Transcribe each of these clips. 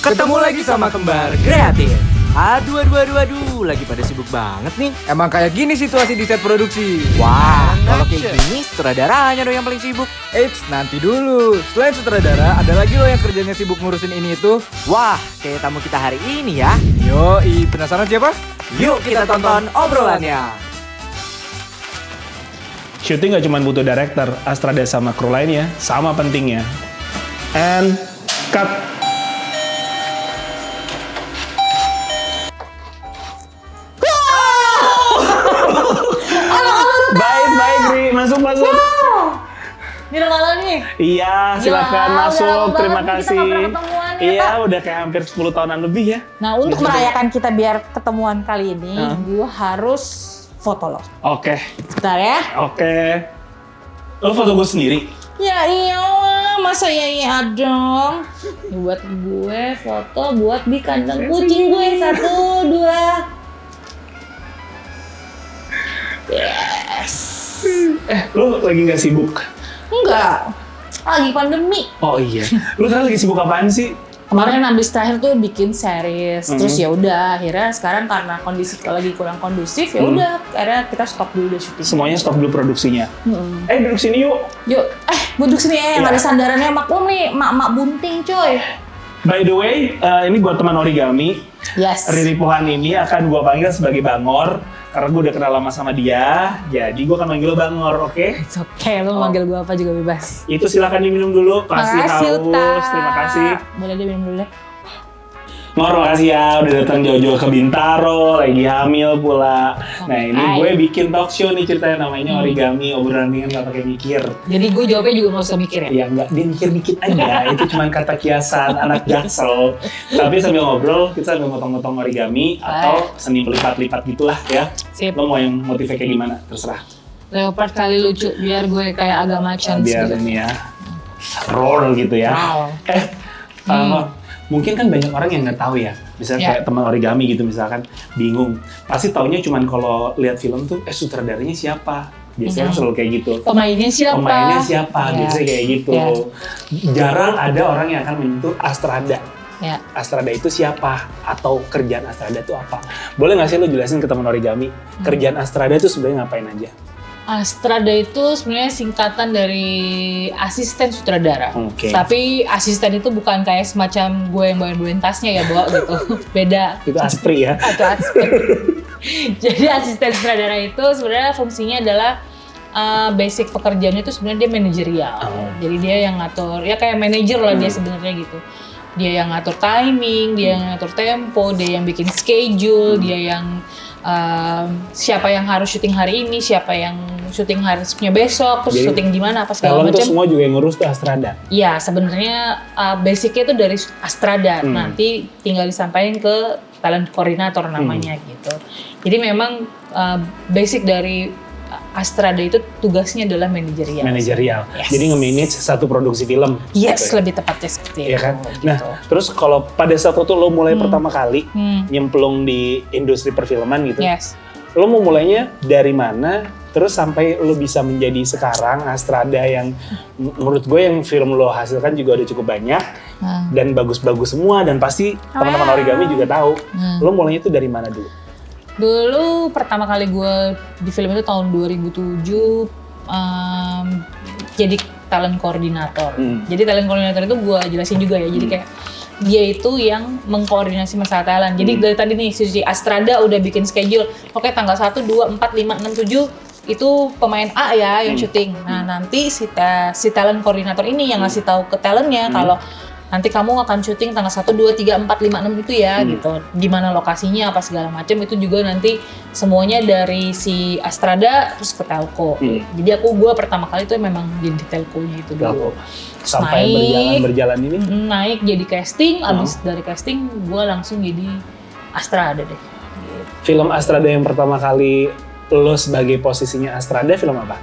Ketemu lagi sama kembar kreatif. Aduh, lagi pada sibuk banget nih. Emang kayak gini situasi di set produksi. Wah, kalau kayak gini sutradaranya dong yang paling sibuk. Eits, nanti dulu. Selain sutradara, ada lagi loh yang kerjanya sibuk ngurusin ini itu. Wah, kayak tamu kita hari ini ya. Yoi, penasaran siapa? Yuk kita tonton obrolannya. Syuting gak cuma butuh director, Astrada sama kru lainnya sama pentingnya. And cut. Baik, Ri. Masuk. Di rumah nih? Iya, silakan Ya, masuk. udah lama Terima banget kasih. kita nggak pernah ketemuan ya, Iya, Kak. udah kayak hampir 10 tahunan lebih ya. Nah, untuk merayakan kita biar ketemuan kali ini, gue harus foto lo. Oke. Bentar ya. Lo foto gue sendiri? Ya iya, masa iya dong. Ini buat gue foto buat di kandang kucing gue. 1, 2. Yes. Lo lagi gak sibuk? Enggak. Lagi pandemi. Oh iya. Lo sekarang lagi sibuk apaan sih? Kemarin abis terakhir tuh bikin series, terus ya udah akhirnya sekarang karena kondisi lagi kurang kondusif ya udah akhirnya kita stop dulu deh syuting. Semuanya stop dulu produksinya. Duduk sini yuk. Yuk, duduk sini yang Iya. ada sandarannya maklum nih, mak bunting coy. By the way, ini buat teman origami. Yes. Riri Pohan ini akan gue panggil sebagai Bangor karena gue udah kenal lama sama dia. Jadi gue akan manggil lo Bangor, oke? It's okay, lo manggil gue apa juga bebas. Itu silakan diminum dulu, pasti Makasih, Uta. haus. Terima kasih. Boleh deh minum dulu deh. Ngor, makasih ya udah datang jauh-jauh ke Bintaro, lagi hamil pula. Nah ini Hai. gue bikin talk show nih ceritanya namanya Origami, obrolan ringan gak pakai mikir. Jadi gue jawabnya juga nggak usah mikir ya? Ya enggak, dia mikir dikit aja, itu cuma kata kiasan anak jaksel. Tapi sambil ngobrol, kita sambil motong-motong origami atau seni melipat-lipat gitulah ya. Sip. Lo mau yang motifnya kayak gimana? Terserah. Leopard kali lucu, biar gue kayak agak macan. Biar ini ya, roll gitu ya. Wow. Mungkin kan banyak orang yang nggak tahu ya. Misalnya Ya. kayak teman origami gitu misalkan, bingung. Pasti taunya cuman kalau lihat film tuh, sutradaranya siapa? Biasanya selalu kayak gitu. Pemainnya siapa? Ya. Biasanya kayak gitu. Ya. Jarang ada orang yang akan menyentuh Astrada. Ya. Astrada itu siapa? Atau kerjaan Astrada itu apa? Boleh nggak sih lo jelasin ke teman origami, kerjaan Astrada itu sebenarnya ngapain aja? Astrada itu sebenarnya singkatan dari asisten sutradara. Oke. Tapi asisten itu bukan kayak semacam gue yang bawain tasnya ya, bawa gitu. Beda. Itu aspri ya? Atau aspek. Jadi asisten sutradara itu sebenarnya fungsinya adalah basic pekerjaannya itu sebenarnya dia manajerial. Jadi dia yang ngatur, ya kayak manajer lah dia sebenarnya gitu. Dia yang ngatur timing, dia yang ngatur tempo, dia yang bikin schedule, dia yang siapa yang harus syuting hari ini, siapa yang syuting harusnya besok, terus Jadi, syuting di mana apa segala Talent tuh macam. semua juga yang ngurus tuh Astrada. Iya, sebenarnya basicnya itu dari Astrada. Nanti tinggal disampaikan ke talent koordinator namanya gitu. Jadi memang basic dari Astrada itu tugasnya adalah manajerial. Manajerial. Yes. Jadi nge-manage satu produksi film. Yes, gitu ya. lebih tepatnya seperti itu. Iya kan? Gitu. Nah, terus kalau pada saat itu lo mulai pertama kali nyemplung di industri perfilman gitu, Yes. lo mau mulainya dari mana? Terus sampai lo bisa menjadi sekarang Astrada yang menurut gue yang film lo hasilkan juga udah cukup banyak dan bagus-bagus semua dan pasti teman-teman origami juga tahu. Lo mulainya itu dari mana dulu? Dulu pertama kali gue di film itu tahun 2007 jadi talent koordinator. Jadi talent koordinator itu gue jelasin juga ya. Jadi kayak dia itu yang mengkoordinasi masalah talent. Jadi dari tadi nih si Astrada udah bikin schedule. Oke, tanggal 1, 2, 4, 5, 6, 7 itu pemain A ya yang syuting. Nah, nanti si talent koordinator ini yang ngasih tahu ke talentnya kalau nanti kamu akan syuting tanggal 1, 2, 3, 4, 5, 6 itu ya gitu. Di mana lokasinya apa segala macam itu juga nanti semuanya dari si Astrada terus ke telco. Jadi gue pertama kali itu memang jadi telkonya itu dulu. Sampai berjalan ini? Naik jadi casting, abis dari casting gue langsung jadi Astrada deh. Film Astrada yang pertama kali lo sebagai posisinya Astrada film apa?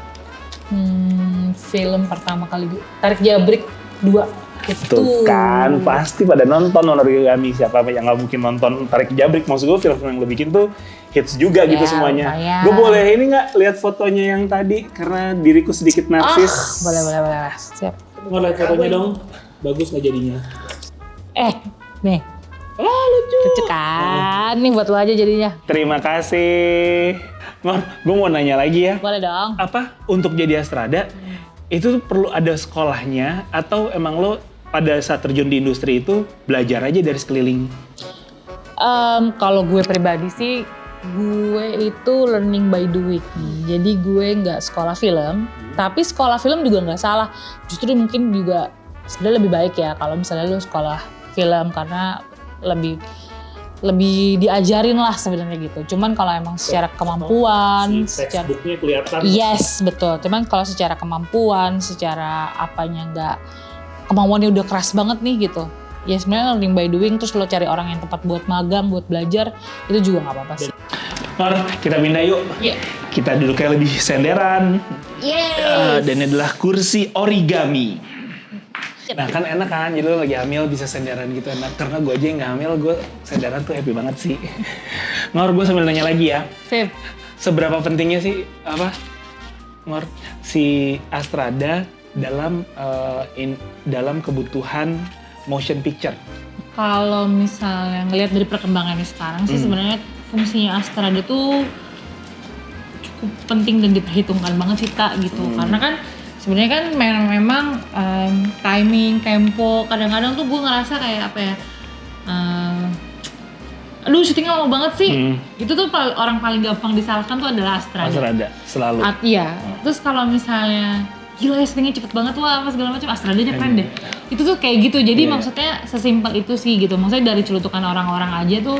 Film pertama kali gue Tarik Jabrik 2. Tuh kan, pasti pada nonton origami. Siapa yang nggak mungkin nonton Tarik Jabrik? Maksud gue film-film yang lo bikin tuh hits juga gitu semuanya. Lumayan. Gue boleh ini nggak lihat fotonya yang tadi? Karena diriku sedikit narsis. Boleh. Siap. Mau lihat fotonya dong? Bagus nggak jadinya? Nih, Lucu. Lucu kan? Nih buat lo aja jadinya. Terima kasih. Ngor, gue mau nanya lagi ya. Boleh dong. Apa untuk jadi Astrada itu tuh perlu ada sekolahnya atau emang lo pada saat terjun di industri itu belajar aja dari sekeliling? Kalau gue pribadi sih, gue itu learning by doing. Jadi gue nggak sekolah film, tapi sekolah film juga nggak salah. Justru mungkin juga sebenarnya lebih baik ya kalau misalnya lo sekolah film karena lebih diajarin lah sebenarnya gitu. Cuman kalau emang secara kemampuan, secara textbooknya kelihatan. yes betul. Cuman kalau secara kemampuan, secara apanya nggak kemauannya udah keras banget nih gitu. Ya sebenarnya learning by doing, terus lo cari orang yang tepat buat magang, buat belajar, itu juga nggak apa-apa sih. Ngor, kita pindah yuk. Iya. Kita duduknya lebih senderan. Yes. Dan ini adalah kursi origami. Nah kan enak kan, jadi lo lagi hamil bisa senderan gitu enak. Karena gue aja yang gak hamil, gue senderan tuh happy banget sih. Ngor, gue sambil nanya lagi ya. Sip. Seberapa pentingnya sih, Ngor, si Astrada dalam kebutuhan motion picture? Kalau misalnya ngelihat dari perkembangannya sekarang sih sebenarnya fungsinya Astrada tuh cukup penting dan diperhitungkan banget sih Tak gitu. Karena kan sebenarnya kan memang timing, tempo, kadang-kadang tuh gue ngerasa kayak apa ya, aduh syutingnya lama banget sih. Itu tuh orang paling gampang disalahkan tuh adalah Astrada. Astrada, selalu. Iya, terus kalau misalnya gila ya syutingnya cepet banget wah apa segala macam, Astradanya keren deh. Itu tuh kayak gitu, jadi maksudnya sesimpel itu sih gitu. Maksudnya dari celutukan orang-orang aja tuh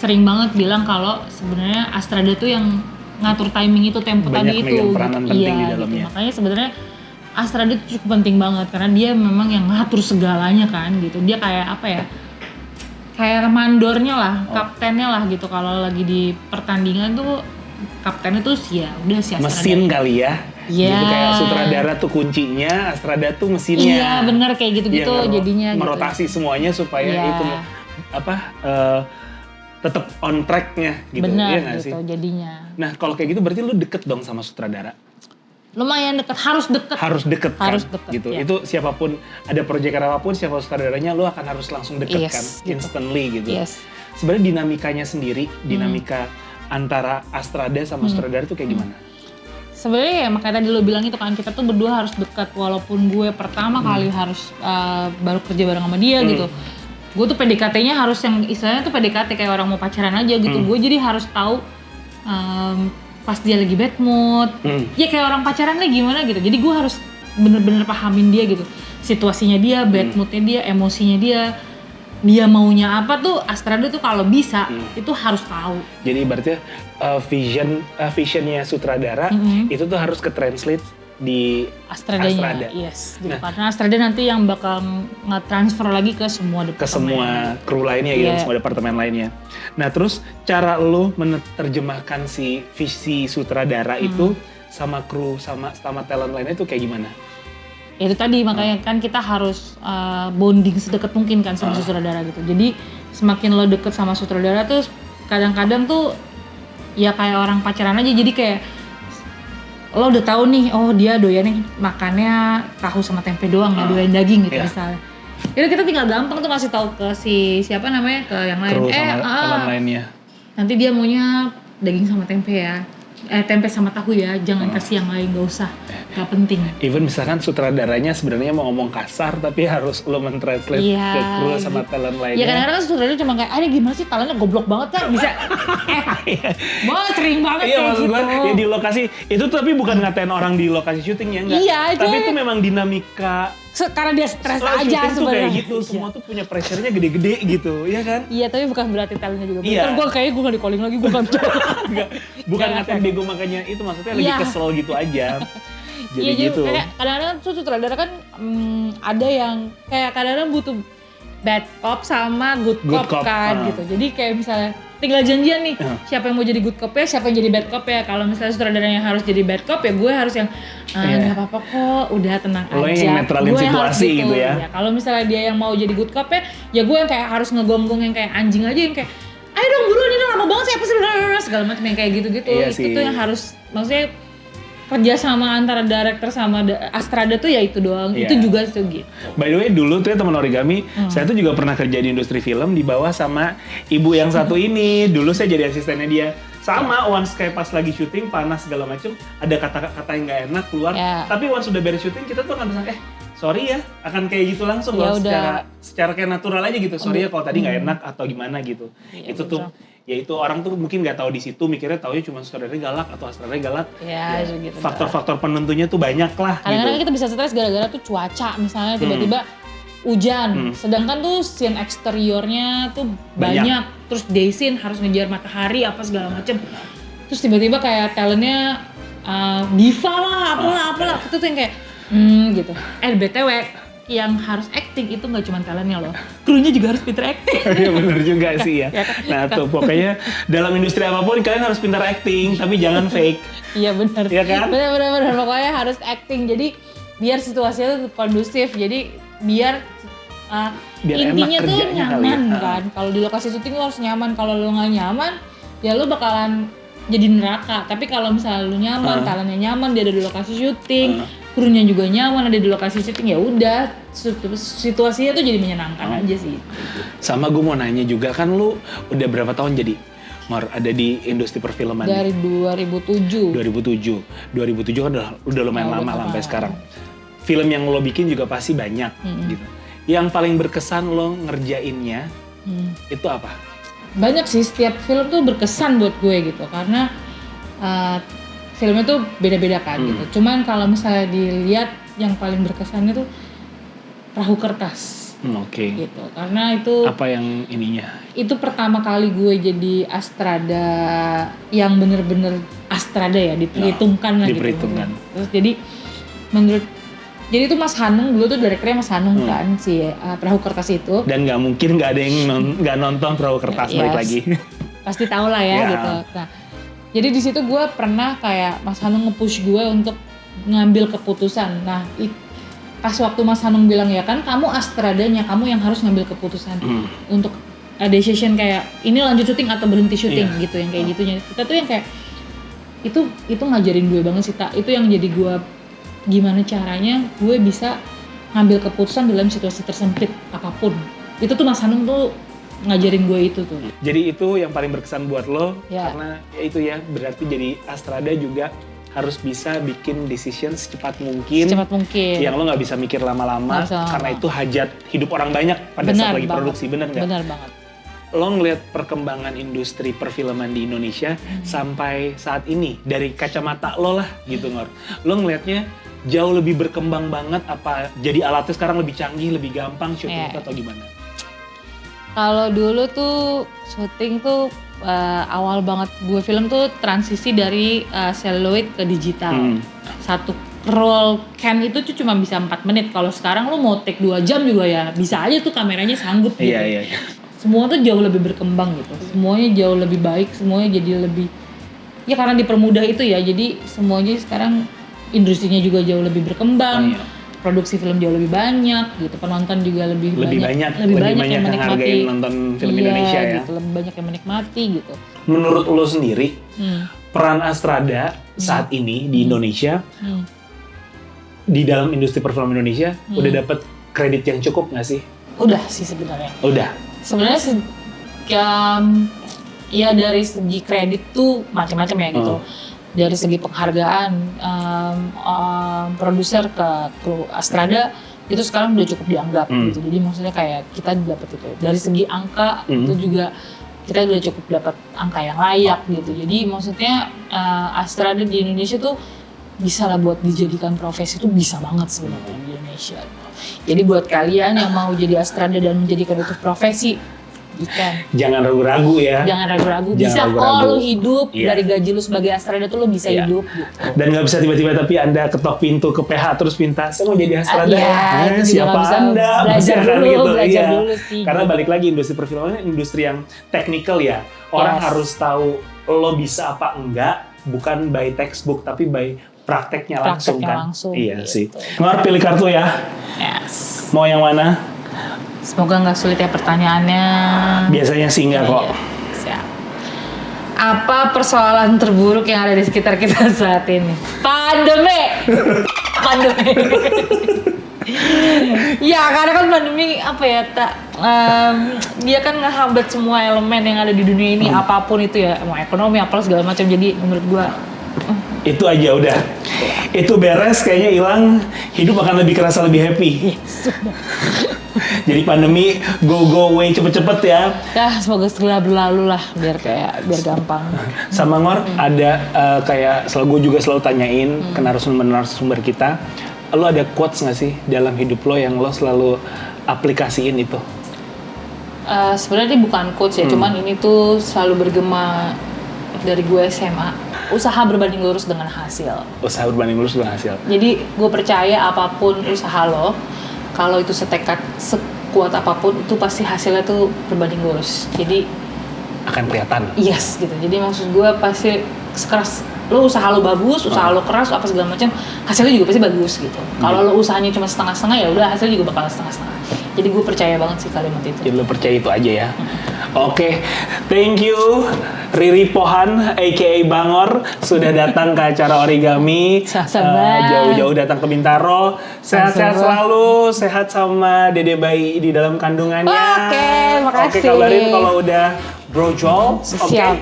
sering banget bilang kalau sebenarnya Astrada tuh yang ngatur timing itu, tempo banyak tadi itu. megang peranan penting di Iya, dalamnya. gitu. Makanya sebenarnya Astrada itu cukup penting banget karena dia memang yang ngatur segalanya kan gitu. Dia kayak apa ya? Kayak mandornya lah, kaptennya lah gitu. Kalau lagi di pertandingan tuh kaptennya tuh ya udah si Astrada. Mesin kali ya. Iya. Gitu kayak sutradara tuh kuncinya, Astrada tuh mesinnya. Iya bener kayak gitu-gitu jadinya gitu. Merotasi semuanya supaya itu tetap on track-nya gitu. Bener Iya nggak gitu sih? jadinya. Nah kalau kayak gitu berarti lu deket dong sama sutradara? Lumayan deket, harus deket. Harus deket kan? Harus deket, gitu. ya. Itu siapapun, ada proyekan apapun, siapa sutradaranya lu akan harus langsung deket Yes, kan? gitu. Instantly gitu. Yes. Sebenarnya dinamikanya sendiri, dinamika antara Astrada sama sutradara itu kayak gimana? Sebenarnya ya makanya tadi lo bilang itu kan kita tuh berdua harus dekat walaupun gue pertama kali harus baru kerja bareng sama dia gitu. Gue tuh PDKT-nya harus yang istilahnya tuh PDKT kayak orang mau pacaran aja gitu. Gue jadi harus tahu pas dia lagi bad mood, ya kayak orang pacaran lah gimana gitu. Jadi gue harus bener-bener pahamin dia gitu. Situasinya dia, bad moodnya dia, emosinya dia maunya apa tuh Astrada tuh kalau bisa itu harus tahu. Jadi ibaratnya visionnya sutradara itu tuh harus ke-translate di Astradanya, Astrada. yes. Gitu. Karena Astrada nanti yang bakal nge-transfer lagi ke semua departemen. Ke semua kru lainnya gitu, semua departemen lainnya. Nah terus cara lo menerjemahkan si visi sutradara itu sama kru sama talent lainnya itu kayak gimana? Ya itu tadi makanya kan kita harus bonding sedekat mungkin kan sama sutradara gitu. Jadi semakin lo deket sama sutradara tuh kadang-kadang tuh ya kayak orang pacaran aja. Jadi kayak lo udah tahu nih, oh dia doyannya makannya tahu sama tempe doang, nggak doyan daging gitu misalnya. Itu kita tinggal gampang tuh kasih tahu ke si siapa namanya, ke yang lain. Kru sama talent lainnya. Nanti dia maunya daging sama tempe ya. Tempe sama tahu ya, jangan kasih yang lain, gak usah, gak penting. Even misalkan sutradaranya sebenarnya mau ngomong kasar tapi harus lo mentranslate ke kru sama talent lainnya. Ya kadang-kadang kan sutradara cuma kayak, ada gimana sih talentnya goblok banget kan, bisa. Sering banget Iya kayak maksud gitu. gue, ya di lokasi, itu tapi bukan ngatain orang di lokasi syutingnya, enggak. Iya, tapi aja. itu memang dinamika. Karena dia stres aja Syuting tuh sebenarnya. kayak gitu, semua tuh punya pressure-nya gede-gede gitu, ya kan? Iya, tapi bukan berarti talentnya juga. Iya. Bentar gue kayaknya gue gak di-calling lagi, gue gak bisa. Enggak, bukan Jangan ngatain bego makanya itu maksudnya lagi Iya. kesel gitu aja. Jadi Iya, gitu. kayak kadang-kadang tuh sutradara kan ada yang kayak kadang-kadang butuh bad cop sama good Good cop cop, kan gitu. Jadi kayak misalnya tinggal janjian nih, siapa yang mau jadi good cop ya, siapa yang jadi bad cop ya. Kalau misalnya sutradara yang harus jadi bad cop ya gue harus yang nggak apa-apa kok, udah tenang Lo aja. yang netralin Gue yang harus situasi gitu ya. Kalau misalnya dia yang mau jadi good cop ya gue yang kayak harus ngegonggong yang kayak anjing aja yang kayak ayo dong buruan ini lama banget sih apa sih segala macam yang kayak gitu-gitu. Iya Itu sih. tuh yang harus maksudnya kerja sama antara director sama Astrada tuh ya itu doang. Iya. Itu juga tuh gitu. By the way, dulu tuh ya teman Origami, saya tuh juga pernah kerja di industri film di bawah sama ibu yang satu ini. Dulu saya jadi asistennya dia. Sama, once kayak pas lagi syuting, panas segala macem, ada kata-kata yang nggak enak keluar. Ya. Tapi once udah beres syuting, kita tuh akan bisa, sorry ya, akan kayak gitu langsung Ya loh, udah. secara kayak natural aja gitu. Sorry ya kalau tadi nggak enak atau gimana gitu. Iya, Itu tuh, ya itu orang tuh mungkin nggak tahu di situ, mikirnya taunya cuma saudaranya galak atau saudaranya galak. Ya, gitu. Faktor-faktor penentunya tuh banyak lah. Kadang-kadang gitu. kita bisa stres gara-gara tuh cuaca misalnya tiba-tiba hujan. Sedangkan tuh scene eksteriornya tuh banyak. Terus day scene harus ngejar matahari apa segala macem. Terus tiba-tiba kayak talentnya diva lah, apalah. Itu tuh yang kayak gitu. BTW yang harus acting itu nggak cuma talentnya loh, krunya juga harus pinter acting. Iya bener juga sih ya. Nah tuh pokoknya dalam industri apapun kalian harus pintar acting, tapi jangan fake. Iya benar. Iya kan? Benar. Pokoknya harus acting. Jadi biar situasinya tuh kondusif. Jadi biar intinya enak tuh kerjanya kali nyaman ya. kan. Kalau di lokasi syuting lo harus nyaman. Kalau lo nggak nyaman, ya lo bakalan jadi neraka. Tapi kalau misalnya lo nyaman, talentnya nyaman, dia ada di lokasi syuting, krunya juga nyaman ada di lokasi syuting, ya udah situasinya tuh jadi menyenangkan aja sih. Sama gue mau nanya juga, kan lu udah berapa tahun jadi ada di industri perfilman? Dari 2007. 2007 kan udah lumayan lama lah sampai sekarang. Film yang lo bikin juga pasti banyak gitu. Yang paling berkesan lo ngerjainnya itu apa? Banyak sih, setiap film tuh berkesan buat gue gitu karena filmnya tuh beda-beda kan gitu. Cuman kalau misalnya dilihat yang paling berkesannya tuh Perahu Kertas. Oke. Gitu. Karena itu apa yang ininya? Itu pertama kali gue jadi Astrada yang bener-bener Astrada ya, diperhitungkan lah diperhitungkan. Gitu. Terus jadi itu Mas Hanung dulu tuh direkturnya Mas Hanung kan si Perahu Kertas itu. Dan nggak mungkin nggak ada yang nggak nonton Perahu Kertas balik lagi. Pasti tahu lah ya gitu. Nah, jadi di situ gue pernah kayak Mas Hanung nge-push gue untuk ngambil keputusan. Nah, pas waktu Mas Hanung bilang ya kan kamu Astradanya, kamu yang harus ngambil keputusan untuk decision kayak ini lanjut syuting atau berhenti syuting gitu, yang kayak gitunya. Kita tuh yang kayak itu ngajarin gue banget sih, Itu yang jadi gue gimana caranya gue bisa ngambil keputusan dalam situasi tersempit apapun. Itu tuh Mas Hanung tuh ngajarin gue itu tuh. Jadi itu yang paling berkesan buat lo Ya. karena itu ya berarti jadi Astrada juga harus bisa bikin decision secepat mungkin. Secepat mungkin. Yang lo nggak bisa mikir lama-lama karena itu hajat hidup orang banyak pada saat lagi produksi, bener nggak? Bener banget. Lo ngeliat perkembangan industri perfilman di Indonesia sampai saat ini dari kacamata lo lah gitu Ngor. Lo ngeliatnya jauh lebih berkembang banget apa jadi alatnya sekarang lebih canggih, lebih gampang syuting atau gimana? Kalau dulu tuh syuting tuh awal banget gue film tuh transisi dari celluloid ke digital. Satu roll can itu tuh cuma bisa 4 menit. Kalau sekarang lo mau take 2 jam juga ya bisa aja tuh kameranya sanggup gitu. Iya. Semua tuh jauh lebih berkembang gitu. Semuanya jauh lebih baik, semuanya jadi lebih ya karena dipermudah itu ya. Jadi semuanya sekarang industrinya juga jauh lebih berkembang. Produksi film jauh lebih banyak gitu, penonton juga lebih banyak yang menikmati nonton film Indonesia ya. Gitu, lebih banyak yang menikmati gitu. Menurut lo sendiri, peran Astrada saat ini di Indonesia, di dalam industri perfilman Indonesia, udah dapet kredit yang cukup nggak sih? Udah sih sebenarnya. Udah. Sebenarnya ya dari segi kredit tuh macam-macam ya gitu. Dari segi penghargaan produser ke kru Astrada itu sekarang udah cukup dianggap gitu. Jadi maksudnya kayak kita dapat itu. Dari segi angka itu juga kita udah cukup dapat angka yang layak gitu. Jadi maksudnya Astrada di Indonesia tuh bisa lah buat dijadikan profesi, itu bisa banget sebenarnya di Indonesia. Jadi buat kalian yang mau jadi Astrada dan menjadikan itu profesi, jangan ragu-ragu ya. Jangan ragu-ragu. Bisa kok lu hidup dari gaji lu sebagai Astrada tuh lu bisa hidup gitu. Dan nggak bisa tiba-tiba tapi Anda ketok pintu ke PH terus minta saya mau jadi Astrada. Siapa Anda? Belajar dulu sih. Karena balik lagi industri perfilman industri yang teknikal ya. Orang harus tahu lo bisa apa enggak, bukan by textbook tapi by prakteknya langsung kan. Iya gitu. Sih. Ngor pilih kartu ya. Yes. Mau yang mana? Semoga nggak sulit ya pertanyaannya. Biasanya sih nggak kok. Siap. Apa persoalan terburuk yang ada di sekitar kita saat ini? Pandemi. Pandemi. Ya, karena kan pandemi apa ya, dia kan ngehambat semua elemen yang ada di dunia ini, apapun itu ya, mau ekonomi, apa segala macam. Jadi menurut gua Itu aja udah. Itu beres, kayaknya hilang, hidup akan lebih kerasa lebih happy. Jadi pandemi go away cepet-cepet ya. ya semoga segera berlalu lah, biar gampang. Sama Ngor ada kayak gue juga selalu tanyain ke narasumber kita, lo ada quotes nggak sih dalam hidup lo yang lo selalu aplikasiin itu? Sebenarnya ini bukan quotes ya, cuman ini tuh selalu bergema dari gue SMA. Usaha berbanding lurus dengan hasil. Usaha berbanding lurus dengan hasil. Jadi gue percaya apapun usaha lo, kalau itu setekad sekuat apapun, itu pasti hasilnya tuh berbanding lurus. Jadi Akan kelihatan. yes gitu. Jadi maksud gue pasti sekeras lo usaha lo bagus, usaha lo keras, apa segala macam, hasilnya juga pasti bagus gitu. Kalau lo usahanya cuma setengah-setengah, ya udah hasilnya juga bakal setengah-setengah. Jadi gue percaya banget sih kalimat itu. Jadi lo percaya itu aja ya. Oke, thank you Riri Pohan aka Bangor sudah datang ke acara origami. Sama-sama. Jauh-jauh datang ke Bintaro. Sehat-sehat Sama-sama. selalu, sehat sama dede bayi di dalam kandungannya. Oke, makasih. Oke, kabarin kalau udah brojol. Oke. Siap.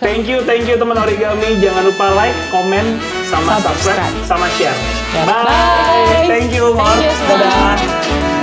Thank you teman origami. Jangan lupa like, komen, sama subscribe, sama share. Ya, Bye. bye. Thank you, Mor. Thank you semua. Dadah.